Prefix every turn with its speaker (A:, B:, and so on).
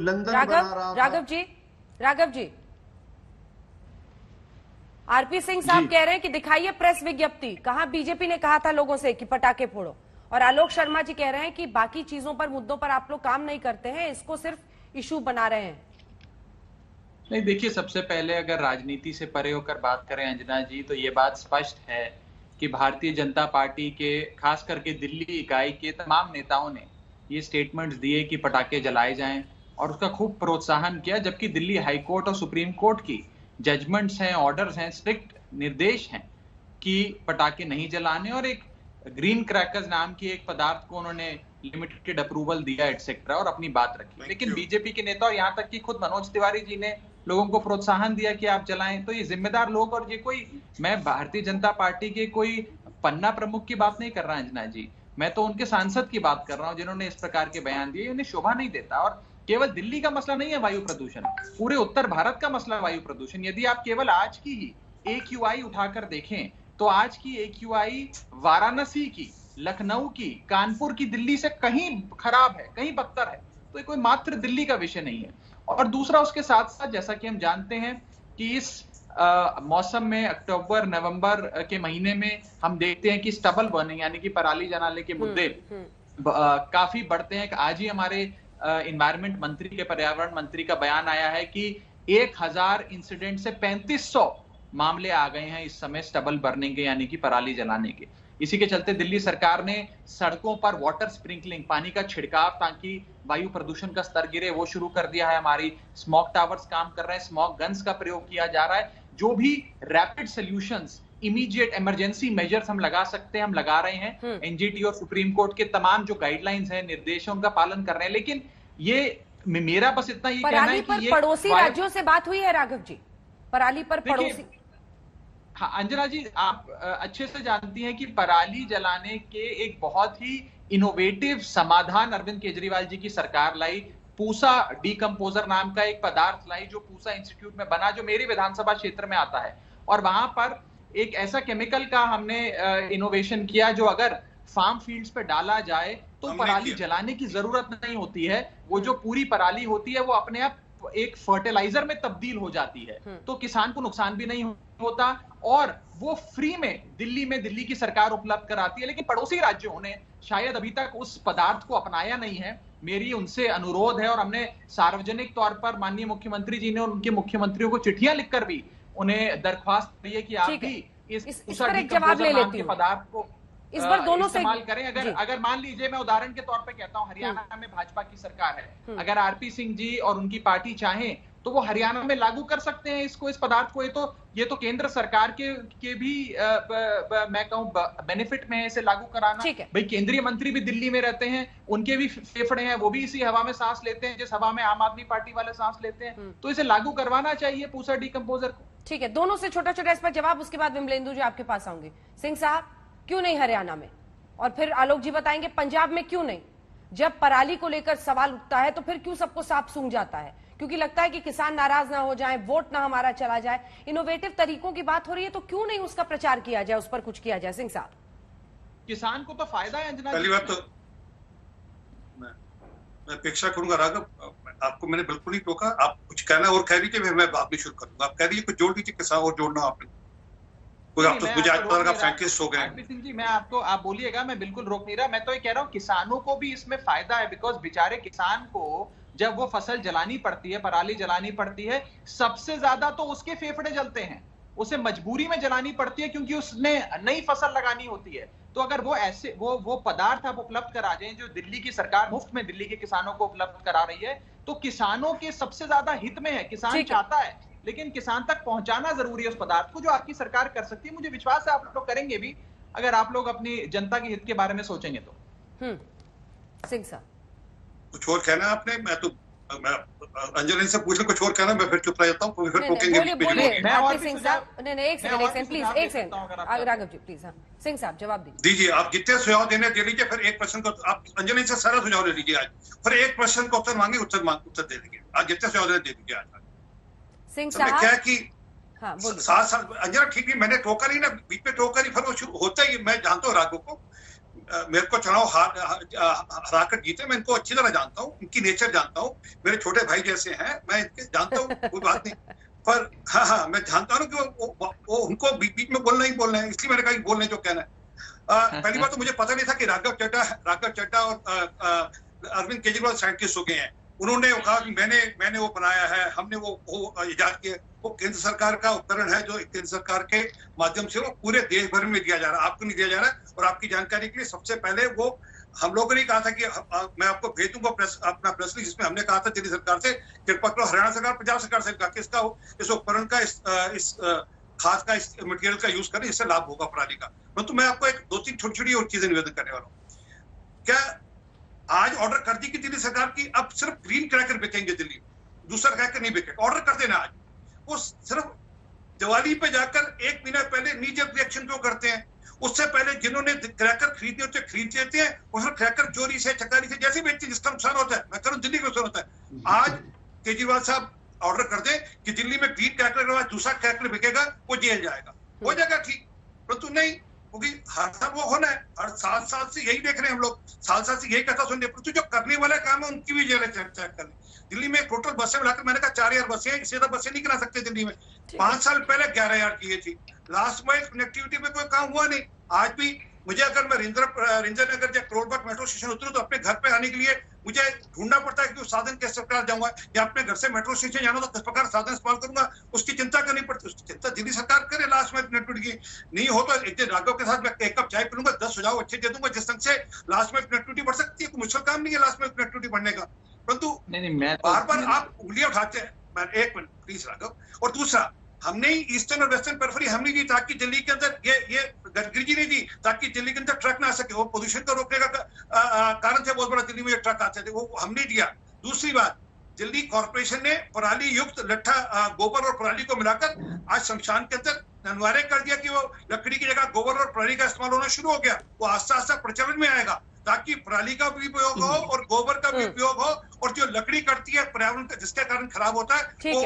A: London बना रहा था।
B: राघव जी, आरपी सिंह साहब कह रहे हैं कि दिखाइए प्रेस विज्ञप्ति, कहां बीजेपी ने कहा था लोगों से कि पटाखे फोड़ो, और आलोक शर्मा जी कह रहे हैं कि बाकी चीजों पर, मुद्दों पर आप लोग काम नहीं करते हैं, इसको सिर्फ इशू बना रहे हैं।
C: नहीं, देखिए, सबसे पहले अगर राजनीति से परे होकर बात करें अंजना जी, तो ये बात स्पष्ट है कि भारतीय जनता पार्टी के खास करके दिल्ली इकाई के तमाम नेताओं ने ये स्टेटमेंट्स दिए कि पटाखे जलाए जाएं और उसका खूब प्रोत्साहन किया, जबकि दिल्ली हाईकोर्ट और सुप्रीम कोर्ट की जजमेंट्स हैं, ऑर्डर्स हैं, स्ट्रिक्ट निर्देश हैं कि पटाखे नहीं जलाने, और एक ग्रीन क्रैकर्स नाम की एक पदार्थ को उन्होंने लिमिटेड अप्रूवल दिया एटसेट्रा और अपनी बात रखी। लेकिन बीजेपी के नेता और यहाँ तक कि खुद मनोज तिवारी जी ने लोगों को प्रोत्साहन दिया कि आप जलाएं। तो ये जिम्मेदार लोग, और ये कोई, मैं भारतीय जनता पार्टी के कोई पन्ना प्रमुख की बात नहीं कर रहा अंजना जी, मैं तो उनके सांसद की बात कर रहा हूं जिन्होंने इस प्रकार के बयान दिए। उन्हें शोभा नहीं देता। और केवल दिल्ली का मसला नहीं है वायु प्रदूषण, पूरे उत्तर भारत का मसला वायु प्रदूषण। यदि आप केवल आज की ही AQI उठाकर देखें तो आज की AQI वाराणसी की, लखनऊ की, कानपुर की दिल्ली से कहीं खराब है, कहीं बदतर है। तो ये कोई मात्र दिल्ली का विषय नहीं है। और दूसरा, उसके साथ साथ जैसा कि हम जानते हैं कि इस मौसम में, अक्टूबर नवंबर के महीने में हम देखते हैं कि स्टबल बर्निंग यानी कि पराली जलाने के मुद्दे काफी बढ़ते हैं। आज ही हमारे एनवायरमेंट मंत्री के, पर्यावरण मंत्री का बयान आया है कि 1000 इंसिडेंट से 3500 मामले आ गए हैं इस समय स्टबल बर्निंग के, यानी कि पराली जलाने के। इसी के चलते दिल्ली सरकार ने सड़कों पर वाटर स्प्रिंकलिंग, पानी का छिड़काव ताकि वायु प्रदूषण का स्तर गिरे, वो शुरू कर दिया है। हमारी स्मॉग टावर्स काम कर रहे हैं, स्मॉग गन्स का प्रयोग किया जा रहा है। जो भी rapid solutions, immediate emergency measures हम लगा सकते हैं, हम लगा रहे हैं। एनजीटी और सुप्रीम कोर्ट के तमाम जो गाइडलाइंस हैं, निर्देश हैं, उनका पालन कर रहे हैं। लेकिन ये मेरा बस इतना ही कहना है कि ये
B: पड़ोसी राज्यों से बात हुई है राघव जी, पराली पर पड़ोसी।
C: हाँ अंजना जी, आप अच्छे से जानती हैं कि पराली जलाने के एक बहुत ही इनोवेटिव समाधान अरविंद केजरीवाल जी की सरकार लाई। पूसा डीकंपोजर नाम का एक पदार्थ लाई जो पूसा इंस्टीट्यूट में बना, जो मेरी विधानसभा क्षेत्र में आता है। और वहां पर एक ऐसा केमिकल का हमने इनोवेशन किया जो अगर फार्म फील्ड्स पे डाला जाए तो पराली जलाने की जरूरत नहीं होती है। वो जो पूरी पराली होती है वो अपने आप एक फर्टिलाइजर में तब्दील हो जाती है, तो किसान को नुकसान भी नहीं होता और वो फ्री में दिल्ली की सरकार उपलब्ध कराती है। लेकिन पड़ोसी राज्यों ने शायद अभी तक उस पदार्थ को अपनाया नहीं है। मेरी उनसे अनुरोध है और हमने सार्वजनिक तौर पर माननीय मुख्यमंत्री जी ने और उनके मुख्यमंत्रियों को चिट्ठियां लिखकर भी उन्हें दरख्वास्त दी है कि आप भी इस पदार्थ को
B: इस बार दोनों
C: इस्तेमाल करें। अगर मान लीजिए, मैं उदाहरण के तौर पे कहता हूं, हरियाणा में भाजपा की सरकार है, अगर आरपी सिंह जी और उनकी पार्टी चाहें तो वो हरियाणा में लागू कर सकते हैं इसको, इस पदार्थ को। ये तो केंद्र सरकार के भी मैं कहूं बेनिफिट में है इसे लागू कराना। भाई केंद्रीय मंत्री भी दिल्ली में रहते हैं, उनके भी फेफड़े हैं, वो भी इसी हवा में सांस लेते हैं जिस हवा में आम आदमी पार्टी वाले सांस लेते हैं। तो इसे लागू करवाना चाहिए पूसा डीकंपोजर को।
B: ठीक है, दोनों से छोटा छोटा इस पर जवाब, उसके बाद विमलेंदु जी आपके पास आऊंगे। सिंह साहब, क्यों नहीं हरियाणा में, और फिर आलोक जी बताएंगे पंजाब में क्यों नहीं? जब पराली को लेकर सवाल उठता है तो फिर क्यों सबको सांप सूंघ जाता है? क्योंकि लगता है कि किसान नाराज ना हो जाए, वोट ना हमारा चला जाए। इनोवेटिव तरीकों की बात हो रही है तो क्यों नहीं उसका प्रचार किया जाए, उस पर कुछ किया जाए? सिंह साहब,
C: किसान को तो फायदा है अंजना।
D: पहली बात तो मैं अपेक्षा करूंगा राघव, आपको मैंने बिल्कुल नहीं टोका। आप कुछ कहना और कह दीजिए, मैं बात भी शुरू करूंगा। आप कह दीजिए, कुछ जोड़ दीजिए किसान और जोड़ना आपने। आप साइंटिस्ट हो गए।
C: आरपी सिंह जी, मैं आपको, आप बोलिएगा, मैं बिल्कुल रोक नहीं रहा। मैं तो ये कह रहा हूँ किसानों को भी इसमें फायदा है, बिकॉज बेचारे किसान को जब वो फसल जलानी पड़ती है, पराली जलानी पड़ती है, सबसे ज्यादा तो उसके फेफड़े जलते हैं। उसे मजबूरी में जलानी पड़ती है क्योंकि उसने नई फसल लगानी होती है। तो अगर वो ऐसे वो पदार्थ आप उपलब्ध करा दें जो दिल्ली की सरकार मुफ्त में दिल्ली के किसानों को उपलब्ध करा रही है, तो किसानों के सबसे ज्यादा हित में है। किसान चाहता है, लेकिन किसान तक पहुंचाना जरूरी है उस पदार्थ को, जो आपकी सरकार कर सकती है। मुझे विश्वास है आप लोग करेंगे भी, अगर आप लोग अपनी जनता के हित के बारे में सोचेंगे तो।
B: सिंह साहब,
D: कुछ और कहना है आपने? मैं अंजलि से पूछना, कुछ और कहना, मैं फिर चुप रह जाता हूँ, फिर टोकेंगे।
B: सिंह साहब, नहीं, एक सेकंड प्लीज, एक सेकंड राघव जी प्लीज। हाँ सिंह साहब, जवाब दीजिए।
D: आप जितने सुझाव देने दे लीजिए, फिर एक प्रश्न को आप अंजलि से सारा सुझाव ले लीजिए आज, फिर एक प्रश्न का उत्तर मांगे, उत्तर दे देंगे। आज जितने सुझाव दे दीजिए आज।
B: सिंह साहब,
D: क्या कि साथ अंजना ठीक नहीं, मैंने टोका नहीं ना, बीच में टोका नहीं, फिर वो शुरू होता ही। मैं जानता हूँ राघव को, मेरे को चुनाव हराकर जीते, मैं इनको अच्छी तरह जानता हूँ, इनकी नेचर जानता हूँ, मेरे छोटे भाई जैसे हैं, मैं इनके जानता हूँ, कोई बात नहीं। पर हाँ, मैं जानता हूँ कि वो उनको बीच में बोलना ही बोलना है, इसलिए मैंने कहा कि बोलने जो कहना है। पहली बात तो मुझे पता नहीं था कि राघव चड्ढा और अरविंद केजरीवाल साइंटिस्ट हो गए हैं। उन्होंने कहा कि मैंने वो बनाया है, हमने वो इजाद किया। वो केंद्र सरकार का उपकरण है जो केंद्र सरकार के माध्यम से वो पूरे देश भर में दिया जा रहा है, आपको नहीं दिया जा रहा है। और आपकी जानकारी के लिए सबसे पहले वो हम लोगों ने कहा था कि मैं आपको भेज दूंगा अपना प्रेस रिलीज, जिसमें हमने कहा था दिल्ली सरकार से कृपा करो, हरियाणा सरकार, पंजाब सरकार से कहा इस उपकरण का इस खाद का, इस मटेरियल का यूज करें, इससे लाभ होगा पराली का। परंतु मैं आपको एक 2-3 छोटी-छोटी और चीजें निवेदन करने वाला हूँ। क्या आज ऑर्डर कर दी कि दिल्ली सरकार की अब सिर्फ ग्रीन क्रैकर बिकेंगे दिल्ली में, दूसरा क्रैकर नहीं बिकेगा, ऑर्डर कर देना आज। वो सिर्फ दिवाली पे जाकर एक महीना पहले नीजर रिएक्शन क्यों करते हैं? उससे पहले जिन्होंने क्रैकर खरीदे होते खरीद लेते हैं, वो सिर्फ क्रैकर चोरी से, चकारी से जैसे बेचते हैं, जिसका नुकसान होता है। मैं करूँ दिल्ली को नुकसान होता है। आज केजरीवाल साहब ऑर्डर कर दे कि दिल्ली में ग्रीन क्रैकर के बाद दूसरा क्रैकर बिकेगा, वो जेल जाएगा, हो जाएगा ठीक। परंतु नहीं, क्योंकि हर साल वो होना है, हर साल से यही देख रहे हैं हम लोग, साल से यही कथा सुन रहे हैं। परंतु जो करने वाला काम है उनकी भी जरा चर्चा करें। दिल्ली में टोटल बसें मिलाकर मैंने कहा 4000 बसें, इससे ज्यादा बसें नहीं करा सकते दिल्ली में। 5 साल पहले 11000 की थी। लास्ट माइल कनेक्टिविटी पे कोई काम हुआ नहीं। आज भी मुझे अगर मैं रिंजर नगर या करोलबाग मेट्रो स्टेशन उतरूं तो अपने घर पे आने के लिए मुझे ढूंढना पड़ता है कि साधन किस प्रकार जाऊंगा, या अपने घर से मेट्रो स्टेशन जाना तो किस प्रकार साधन इस्तेमाल करूंगा, उसकी चिंता करनी पड़ती है। उसकी चिंता दिल्ली सरकार करे लास्ट माइल कनेक्टिविटी की। नहीं हो तो एक दिन राघव के साथ मैं एक कप चाय पीऊंगा, 10 सुझाव अच्छे दे दूंगा जिस ढंग से लास्ट माइल कनेक्टिविटी बढ़ सकती है। कोई मुश्किल काम नहीं है लास्ट माइल कनेक्टिविटी बढ़ने का। परंतु बार बार आप उंगलियां उठाते हैं। एक मिनट प्लीज राघव। और दूसरा, हमने ही ईस्टर्न और वेस्टर्न पेरिफेरी हमने दी ताकि दिल्ली के अंदर ये गडकरी जी ने दी ताकि दिल्ली के अंदर ट्रक ना आ सके। वो पोल्यूशन को रोकने का कारण थे बहुत बड़ा, दिल्ली में ट्रक आते थे, वो हमने दिया। दूसरी बात, दिल्ली कॉर्पोरेशन ने पराली युक्त लट्ठा गोबर और पराली को मिलाकर आज शमशान के अंदर अनिवार्य कर दिया कि वो लकड़ी की जगह गोबर और पराली का इस्तेमाल होना शुरू हो गया। वो आस्ता आस्ता प्रचलन में आएगा ताकि पराली का भी उपयोग हो और गोबर का भी उपयोग हो, और जो लकड़ी कटती है पर्यावरण का जिसके कारण खराब होता है वो